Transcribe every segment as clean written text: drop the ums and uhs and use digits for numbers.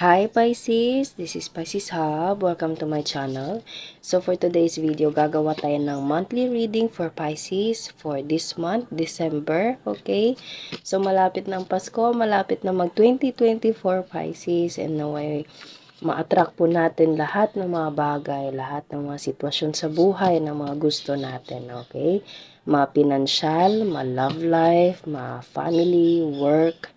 Hi Pisces, this is Pisces Hub. Welcome to my channel. So for today's video, gagawa tayo ng monthly reading for Pisces for this month, December. Okay? So malapit ng Pasko, malapit na mag 2024 Pisces, and naway ma-attract po natin lahat ng mga bagay, lahat ng mga sitwasyon sa buhay na mga gusto natin. Okay? Ma-pinansyal, ma-love life, ma-family, work,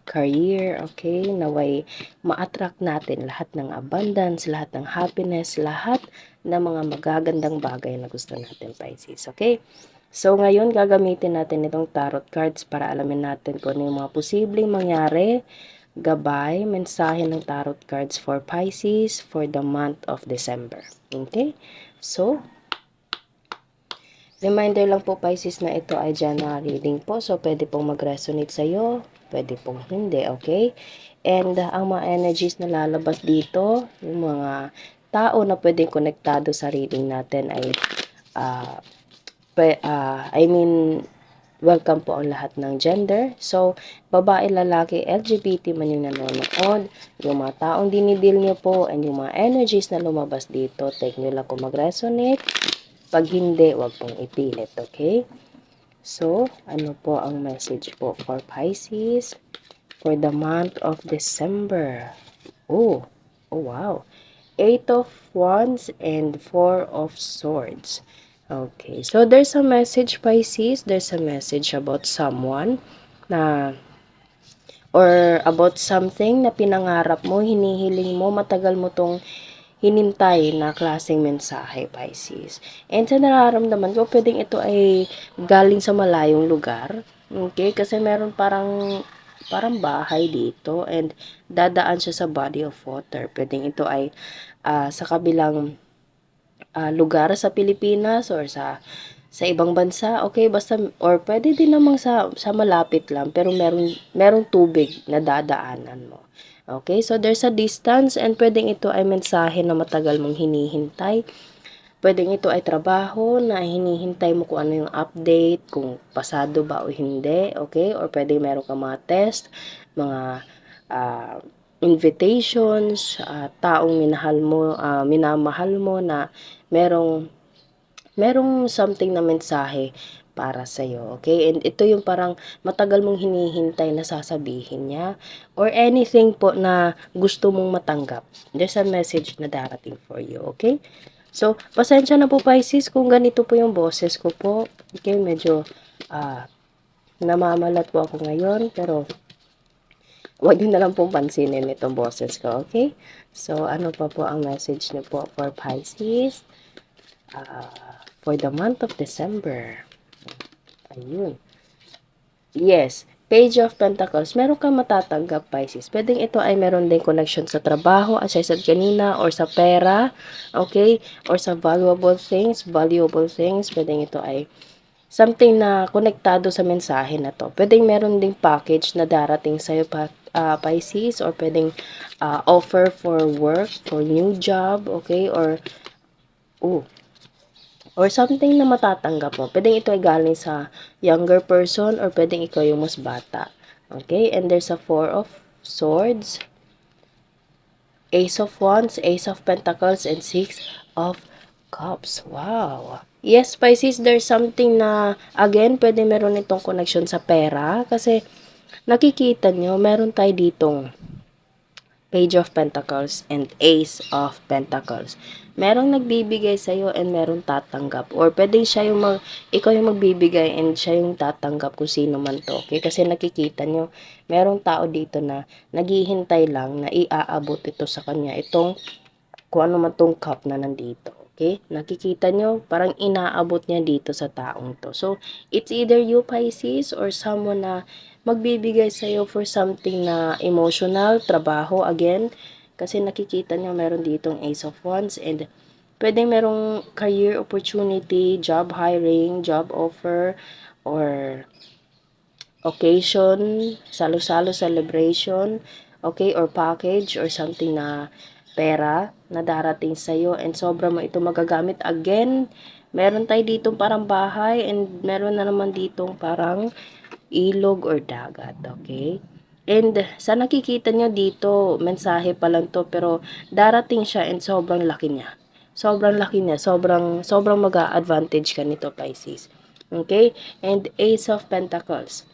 career, okay? Naway ma-attract natin lahat ng abundance, lahat ng happiness, lahat ng mga magagandang bagay na gusto natin, Pisces, okay? So, ngayon, gagamitin natin itong tarot cards para alamin natin kung ano yung mga posibleng mangyari, gabay, mensahe ng tarot cards for Pisces for the month of December. Okay? So, reminder lang po Pisces na ito ay general reading po. So, pwede pong mag-resonate sa'yo. Pwede pong hindi, okay? And ang mga energies na lalabas dito, yung mga tao na pwedeng konektado sa reading natin ay, uh, welcome po ang lahat ng gender. So, babae, lalaki, LGBT man yung nanonood, yung mga taong dinidil nyo po, and yung mga energies na lumabas dito, take nyo lang kung mag-resonate. Pag hindi, wag pong ipilit, okay? So, ano po ang message po for Pisces for the month of December? Oh, oh wow. Eight of Wands and Four of Swords. Okay, so there's a message, Pisces. There's a message about someone na or about something na pinangarap mo, hinihiling mo, matagal mo tong hinintay na klaseng mensahe, Pisces. And sa nararamdaman ko, pwedeng ito ay galing sa malayong lugar. Okay? Kasi meron parang bahay dito and dadaan siya sa body of water. Pwedeng ito ay sa kabilang lugar sa Pilipinas or sa ibang bansa, okay, basta, or pwede din namang sa malapit lang, pero merong tubig na dadaanan mo. Okay, so there's a distance and pwedeng ito ay mensahe na matagal mong hinihintay. Pwedeng ito ay trabaho na hinihintay mo kung ano yung update, kung pasado ba o hindi, okay? Or pwedeng meron ka mga test, mga invitations, taong minamahal mo na merong something na mensahe para sa'yo, okay? And ito yung parang matagal mong hinihintay na sasabihin niya or anything po na gusto mong matanggap. There's a message na darating for you, okay? So, pasensya na po Pisces kung ganito po yung boses ko po. Okay, medyo namamalat po ako ngayon, pero wag niyo na lang pong pansinin itong boses ko, okay? So, ano pa po ang message niyo po for Pisces? For the month of December. Ayun. Yes. Page of Pentacles. Meron kang matatanggap, Pisces. Pwedeng ito ay meron din connection sa trabaho, as I said kanina, or sa pera, okay? Or sa valuable things. Pwedeng ito ay something na konektado sa mensahe na to. Pwedeng meron ding package na darating sa'yo, Pisces, or pwedeng offer for work, for new job, okay? Or something na matatanggap mo. Pwedeng ito ay galing sa younger person or pwedeng ikaw yung mas bata. Okay? And there's a Four of Swords, Ace of Wands, Ace of Pentacles, and Six of Cups. Wow! Yes, Pisces, there's something na, again, pwede meron itong connection sa pera kasi nakikita nyo, meron tayo ditong Page of Pentacles and Ace of Pentacles. Merong nagbibigay sa'yo and merong tatanggap. Or pwedeng ikaw yung magbibigay and siya yung tatanggap kung sino man to. Okay? Kasi nakikita nyo, merong tao dito na naghihintay lang na iaabot ito sa kanya. Itong, kung ano man tong cup na nandito. Okay? Nakikita nyo, parang inaabot niya dito sa taong to. So, it's either you, Pisces, or someone na magbibigay sa'yo for something na emotional, trabaho, again, kasi nakikita nyo meron ditong Ace of Wands, and pwedeng merong career opportunity, job hiring, job offer, or occasion, salo-salo celebration, okay, or package, or something na pera na darating sa'yo, and sobra mo ito magagamit. Again, meron tayo ditong parang bahay, and meron na naman ditong parang ilog or dagat, okay? And sa nakikita nyo dito, mensahe pa lang to, pero darating siya and sobrang laki niya. Sobrang laki niya, sobrang mag-a-advantage ka nito, Pisces. Okay? And Ace of Pentacles.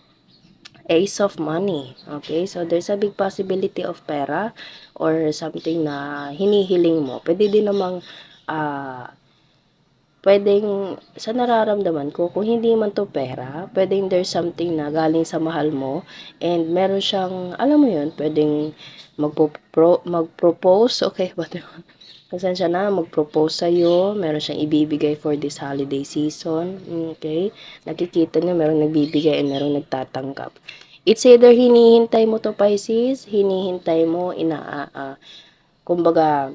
Ace of money. Okay? So, there's a big possibility of pera or something na hinihiling mo. Pwede din namang pwedeng sa nararamdaman ko, kung hindi man to pera, pwedeng there's something na galing sa mahal mo and meron siyang, alam mo yun, pwedeng mag-propose, okay, what pasensya na, mag-propose sa'yo, meron siyang ibibigay for this holiday season, okay, nakikita niyo, meron nagbibigay and meron nagtatanggap. It's either hinihintay mo to, Pisces, hinihintay mo, kumbaga,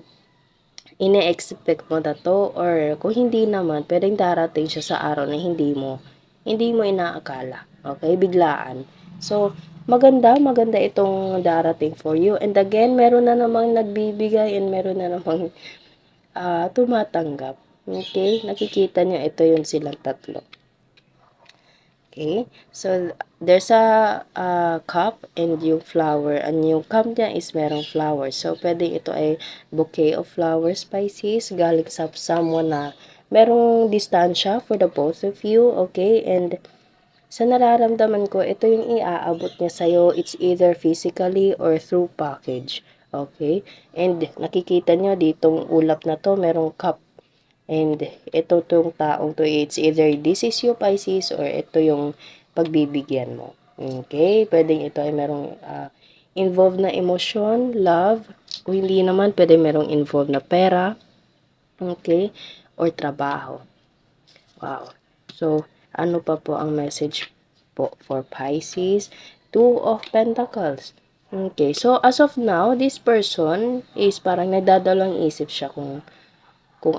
ine-expect mo na to or kung hindi naman, pwedeng darating siya sa araw na hindi mo inaakala. Okay? Biglaan. So, maganda itong darating for you. And again, meron na namang nagbibigay and meron na namang tumatanggap. Okay? Nakikita nyo, ito yung silang tatlo. Okay, so there's a cup and yung flower. And yung cup niya is merong flowers. So, pwede ito ay bouquet of flowers, Pisces, galing sa someone na merong distansya for the both of you. Okay, and sa nararamdaman ko, ito yung iaabot niya sa'yo. It's either physically or through package. Okay, and nakikita nyo ditong ulap na to, merong cup. And ito tong taong to, it's either this is you, Pisces, or ito yung pagbibigyan mo. Okay? Pwedeng ito ay merong involved na emotion, love. Kung hindi naman, pwede merong involved na pera. Okay? Or trabaho. Wow. So, ano pa po ang message po for Pisces? Two of Pentacles. Okay. So, as of now, this person is parang nagdadalang isip siya kung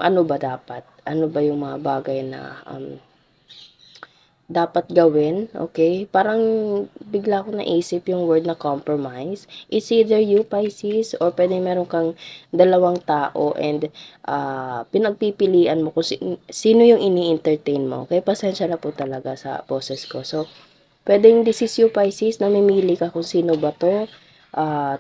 ano ba dapat, ano ba yung mga bagay na dapat gawin, okay? Parang bigla ko naisip yung word na compromise. It's either you, Pisces, or pwede meron kang dalawang tao and pinagpipilian mo kung sino yung ini-entertain mo. Okay, pasensya na po talaga sa boses ko. So, pwedeng this is you, Pisces, namimili ka kung sino ba to,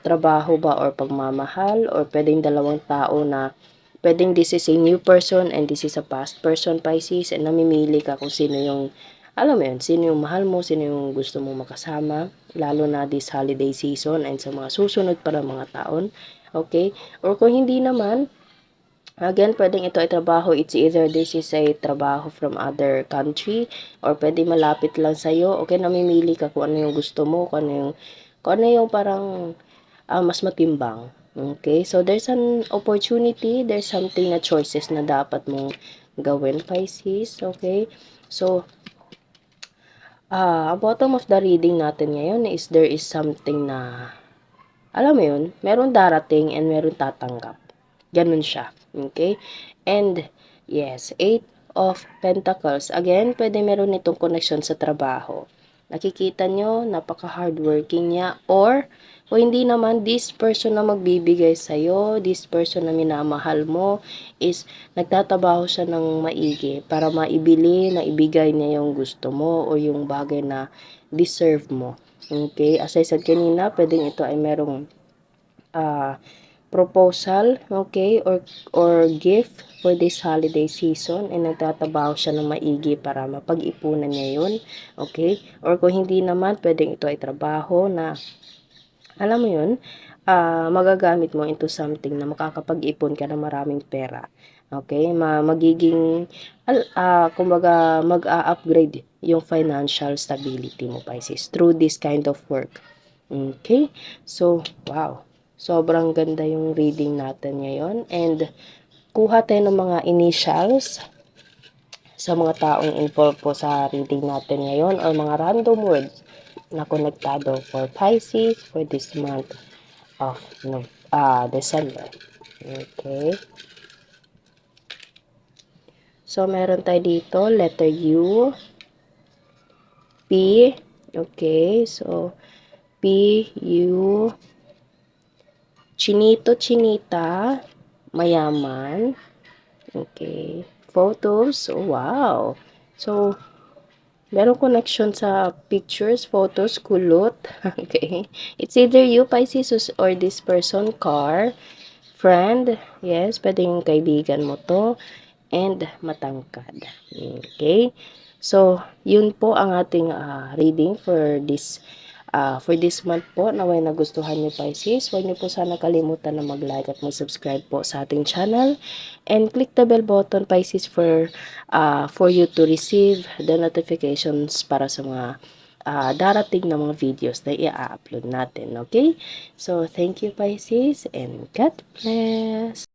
trabaho ba or pagmamahal, or pwedeng dalawang tao na pwedeng this is a new person and this is a past person, Pisces, and namimili ka kung sino yung, alam mo yun, sino yung mahal mo, sino yung gusto mong makasama, lalo na this holiday season and sa mga susunod pa ng mga taon, okay? Or kung hindi naman, again, pwedeng ito ay trabaho, it's either this is a trabaho from other country, or pwede malapit lang sa'yo, okay, namimili ka kung ano yung gusto mo, kung ano yung parang mas matimbang. Okay? So, there's an opportunity, there's something na choices na dapat mong gawin, Pisces. Okay? So, bottom of the reading natin ngayon is there is something na, alam mo yun, meron darating and meron tatanggap. Ganun siya. Okay? And, yes, Eight of Pentacles. Again, pwede meron itong connection sa trabaho. Nakikita nyo, napaka-hardworking niya. Or, kung hindi naman, this person na magbibigay sa'yo, this person na minamahal mo, is nagtatabaho siya ng maigi para maibigay niya yung gusto mo o yung bagay na deserve mo. Okay? As I said kanina, pwedeng ito ay merong proposal, okay, or gift for this holiday season, and nagtatabaho siya ng maigi para mapag-ipunan niya yun, okay, or kung hindi naman, pwedeng ito ay trabaho na, alam mo yun, magagamit mo into something na makakapag-ipon ka ng maraming pera, okay, magiging, kumbaga, mag-a-upgrade yung financial stability mo, Pisces, through this kind of work, okay, so, wow, sobrang ganda yung reading natin ngayon. And kuha tayo ng mga initials sa mga taong involved po sa reading natin ngayon or mga random words na konektado for Pisces for this month of December. Okay. So, meron tayo dito, letter U, P, okay, so, P, U, Chinito, Chinita, mayaman. Okay. Photos. Oh, wow. So, Meron connection sa pictures, photos, kulot. Okay. It's either you, Pisces, or this person, car, friend. Yes, pwedeng kaibigan mo to. And matangkad. Okay? So, yun po ang ating reading for this month po. Naway nagustuhan nyo, Pisces. Huwag nyo po sana kalimutan na mag-like at mag-subscribe po sa ating channel. And click the bell button, Pisces, for you to receive the notifications para sa mga darating na mga videos na i-upload natin. Okay? So, thank you, Pisces, and God bless!